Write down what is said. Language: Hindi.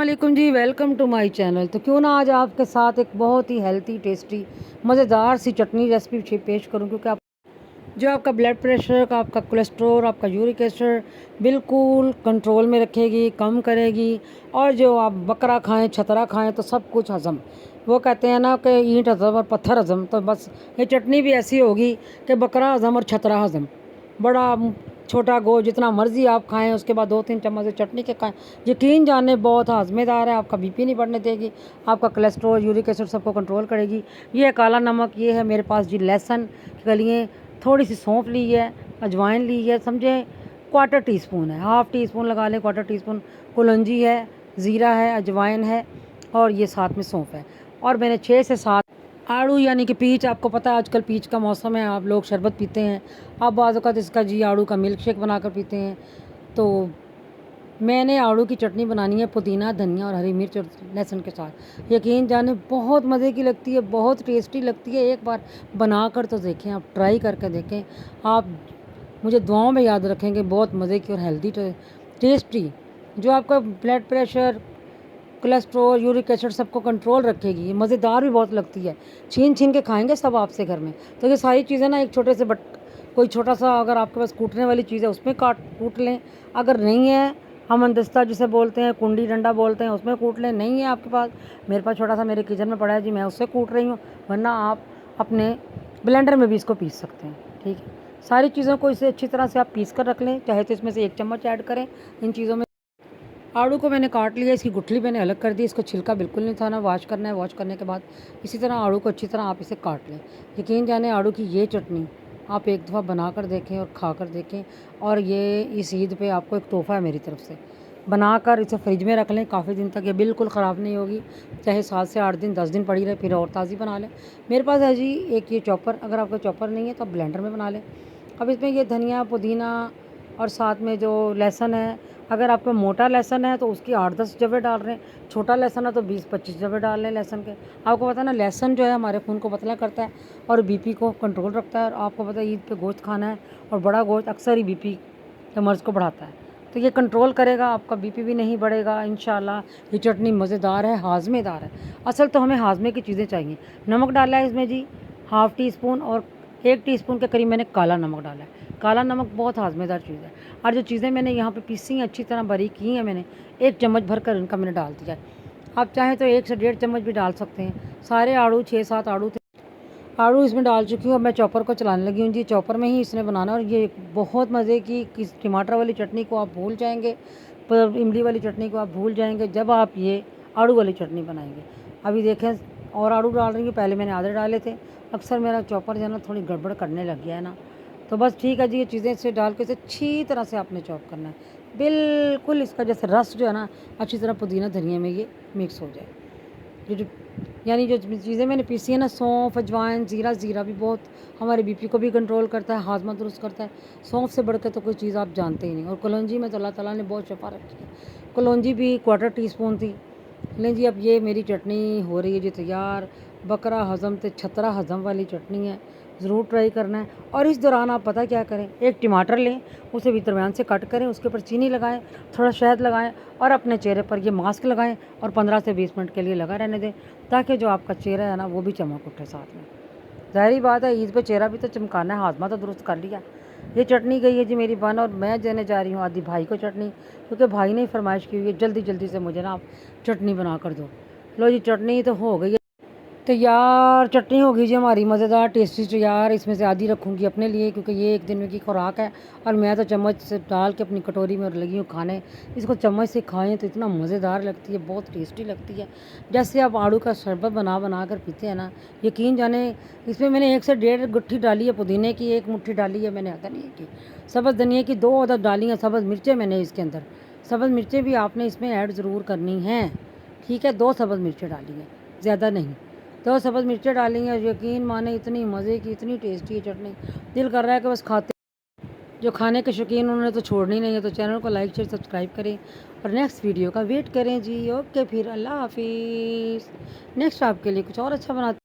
वालेकुम जी, वेलकम टू माय चैनल। तो क्यों ना आज आपके साथ एक बहुत ही हेल्थी टेस्टी मज़ेदार सी चटनी रेसिपी पेश करूं, क्योंकि आप जो आपका ब्लड प्रेशर का, आपका कोलेस्ट्रॉल, आपका यूरिक एसिड बिल्कुल कंट्रोल में रखेगी, कम करेगी। और जो आप बकरा खाएं, छतरा खाएं तो सब कुछ हज़म। वो कहते हैं ना कि ईंट हज़म और पत्थर हज़म, तो बस ये चटनी भी ऐसी होगी कि बकरा हज़म और छतरा हज़म। बड़ा छोटा गोश्त जितना मर्ज़ी आप खाएं, उसके बाद 2-3 चम्मच चटनी के खाएं, यकीन जाने बहुत हाजमेदार है। आपका बीपी नहीं बढ़ने देगी, आपका कोलेस्ट्रॉल, यूरिक एसिड सबको कंट्रोल करेगी। ये है काला नमक, ये है मेरे पास जी लहसुन कलियाँ, थोड़ी सी सौंफ ली है, अजवाइन ली है, समझे क्वार्टर टी स्पून है, हाफ़ टी स्पून लगा लें, क्वार्टर टी स्पून कलौंजी है, ज़ीरा है, अजवाइन है और ये साथ में सौंफ है। और मैंने 6 से 7 आड़ू यानी कि पीच, आपको पता है आजकल पीच का मौसम है, आप लोग शरबत पीते हैं, आप बाज़ औक़ात इसका जी आड़ू का मिल्क शेक बनाकर पीते हैं। तो मैंने आड़ू की चटनी बनानी है पुदीना, धनिया और हरी मिर्च और लहसुन के साथ। यकीन जाने बहुत मज़े की लगती है, बहुत टेस्टी लगती है। एक बार बना कर तो देखें, आप ट्राई करके देखें, आप मुझे दुआओं में याद रखेंगे। बहुत मज़े की और हेल्दी टेस्टी, जो आपका blood pressure, cholesterol, uric acid सबको कंट्रोल रखेगी। ये मज़ेदार भी बहुत लगती है, छीन छीन के खाएंगे सब आपसे घर में। तो ये सारी चीज़ें ना एक छोटे से कोई छोटा सा अगर आपके पास कूटने वाली चीज़ है उसमें कूट लें। अगर नहीं है, हमनदस्ता जिसे बोलते हैं, कुंडी डंडा बोलते हैं, उसमें कूट लें। नहीं है आपके पास, मेरे पास छोटा सा मेरे किचन में पड़ा है जी, मैं उससे कूट रही हूँ। वरना आप अपने ब्लेंडर में भी इसको पीस सकते हैं। ठीक है, सारी चीज़ों को इसे अच्छी तरह से आप पीस कर रख लें, चाहे तो इसमें से 1 चम्मच ऐड करें इन चीज़ों में। आड़ू को मैंने काट लिया, इसकी गुठली मैंने अलग कर दी, इसको छिलका बिल्कुल नहीं था ना, वॉश करना है। वॉश करने के बाद इसी तरह आड़ू को अच्छी तरह आप इसे काट लें। यकीन जाने आड़ू की ये चटनी आप एक दफ़ा बना कर देखें और खा कर देखें। और ये इस ईद पे आपको एक तोहफ़ा है मेरी तरफ से। बनाकर इसे फ्रिज में रख लें काफ़ी दिन तक, ये बिल्कुल ख़राब नहीं होगी, चाहे 7 से 8 दिन 10 दिन पड़ी रहे, फिर और ताज़ी बना लें। मेरे पास है जी एक ये चॉपर, अगर आपका चॉपर नहीं है तो आप ब्लेंडर में बना लें। अब इसमें ये धनिया, पुदीना और साथ में जो लहसुन है, अगर आपका मोटा लहसुन है तो उसकी 8-10 जवे डाल रहे हैं, छोटा लहसुन है तो 20-25 जवे डाल लें लहसुन के। आपको पता है ना, लहसुन जो है हमारे खून को पतला करता है और बीपी को कंट्रोल रखता है। और आपको पता है ईद पे गोश्त खाना है, और बड़ा गोश्त अक्सर ही बीपी के मर्ज़ को बढ़ाता है, तो ये कंट्रोल करेगा, आपका बीपी भी नहीं बढ़ेगा इंशाल्लाह। ये चटनी मज़ेदार है, हाज़मेदार है। असल तो हमें हाज़मे की चीज़ें चाहिए। नमक डाला है इसमें जी हाफ़ टी स्पून, और 1 टीस्पून के करीब मैंने काला नमक डाला है। काला नमक बहुत हाज़मेदार चीज़ है। और जो चीज़ें मैंने यहाँ पे पीसी हैं, अच्छी तरह बारीक की हैं मैंने, 1 चम्मच भर कर इनका मैंने डाल दिया है। आप चाहें तो 1 से 1.5 चम्मच भी डाल सकते हैं। सारे आड़ू 6-7 आड़ू थे, आड़ू इसमें डाल चुकी हूँ। अब मैं चॉपर को चलाने लगी हूँ जी, चॉपर में ही इसने बनाना। और ये बहुत मज़े की टमाटर वाली चटनी को आप भूल जाएंगे, पर इमली वाली चटनी को आप भूल जाएंगे जब आप ये आड़ू वाली चटनी बनाएंगे। अभी देखें, और आड़ू डाल रही हूँ, पहले मैंने आधे डाले थे। अक्सर मेरा चॉपर जो है ना थोड़ी गड़बड़ करने लग गया है ना, तो बस ठीक है जी, ये चीज़ें इसे डाल के इसे अच्छी तरह से आपने चॉप करना है, बिल्कुल इसका जैसे रस जो है ना अच्छी तरह पुदीना धनिया में ये मिक्स हो जाए। ये जो यानी जो चीज़ें मैंने पीसी है ना, सौंफ, अजवाइन, ज़ीरा, ज़ीरा भी बहुत हमारे बीपी को भी कंट्रोल करता है, हाजमा दुरुस्त करता है। सौंफ से बढ़ के तो कोई चीज़ आप जानते ही नहीं। और कलौंजी में तो अल्लाह ताला ने बहुत शफा रखी है, कलौंजी भी क्वार्टर टी स्पून थी। लें जी, अब ये मेरी चटनी हो रही है जी तैयार। बकरा हज़म ते छतरा हज़म वाली चटनी है, ज़रूर ट्राई करना है। और इस दौरान आप पता क्या करें, 1 टमाटर लें, उसे भी दरमियान से कट करें, उसके ऊपर चीनी लगाएं, थोड़ा शहद लगाएं और अपने चेहरे पर ये मास्क लगाएं और 15 से 20 मिनट के लिए लगा रहने दें, ताकि जो आपका चेहरा है ना वो भी चमक उठे साथ में। ज़ाहिर बात है, ईद पे चेहरा भी तो चमकाना है, हाजमा तो दुरुस्त कर लिया। ये चटनी गई है जी मेरी बन, और मैं देने जा रही हूँ आधी भाई को चटनी, क्योंकि भाई ने फरमाइश की हुई है जल्दी जल्दी से मुझे ना आप चटनी बना कर दो। लो जी, चटनी तो हो गई है तैयार। चटनी होगी जी हमारी मज़ेदार टेस्टी तैयार। इसमें से आधी रखूँगी अपने लिए, क्योंकि ये एक दिन की खुराक है, और मैं तो चम्मच से डाल के अपनी कटोरी में लगी हूँ खाने। इसको चम्मच से खाएं तो इतना मज़ेदार लगती है, बहुत टेस्टी लगती है। जैसे आप आड़ू का शरबत बना कर पीते हैं ना, यकीन जाने। इसमें मैंने 1 से 1.5 गुट्ठी डाली है पुदीने की, 1 मुट्ठी डाली है मैंने धनिया की, सब्ज़ धनिया की 2 अदद डाली हैं, सब्ज़ मिर्चें मैंने इसके अंदर, सब्ज़ मिर्चें भी आपने इसमें ऐड ज़रूर करनी हैं। ठीक है, 2 सब्ज़ मिर्चें डाली हैं, ज़्यादा नहीं। 2 सब्ज़ मिर्चें डाली हैं, यकीन माने इतनी मज़े की, इतनी टेस्टी है चटनी, दिल कर रहा है कि बस खाते। जो खाने के शौकीन उन्होंने तो छोड़नी नहीं है, तो चैनल को लाइक शेयर सब्सक्राइब करें और नेक्स्ट वीडियो का वेट करें जी। ओके, फिर अल्लाह हाफिज़। नेक्स्ट आपके लिए कुछ और अच्छा बनाते